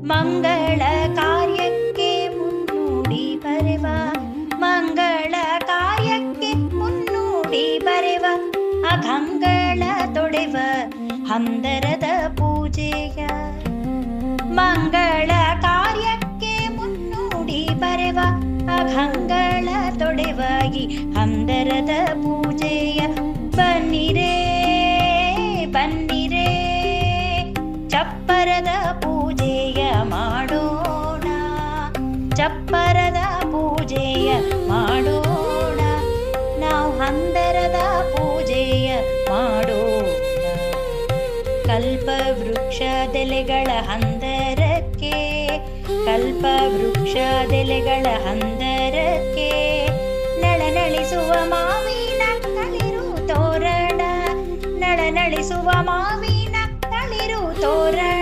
ಮಂಗಳ ಕಾರ್ಯಕ್ಕೆ ಮುನ್ನುಡಿ ಬರೆವ, ಮಂಗಳ ಕಾರ್ಯಕ್ಕೆ ಮುನ್ನುಡಿ ಬರೆವ, ಅಘಂಗಳ ತೊಡೆವ ಹಂದರದ ಪೂಜೆಯ. ಮಂಗಳ ಕಾರ್ಯಕ್ಕೆ ಮುನ್ನುಡಿ ಬರೆವ, ಅಘಂಗಳ ತೊಡೆವ ಈ ಹಂದರದ ಪೂಜೆಯ. ಬನ್ನಿರೇ ಬನ್ನಿರೇ ಚಪ್ಪರದ ಪೂಜೆಯ ಮಾಡೋಣ, ಚಪ್ಪರದ ಪೂಜೆಯ ಮಾಡೋಣ, ನಾವು ಹಂದರದ ಪೂಜೆಯ ಮಾಡೋಣ. ಕಲ್ಪವೃಕ್ಷದೆಲೆಗಳ ಹಂದರಕ್ಕೆ, ಕಲ್ಪವೃಕ್ಷದೆಲೆಗಳ ಹಂದರಕ್ಕೆ, ನಳನಳಿಸುವ ಮಾವಿನ ತಳಿರು ತೋರಣ, ನಳನಳಿಸುವ ಮಾವಿನ ತಳಿರು ತೋರಣ.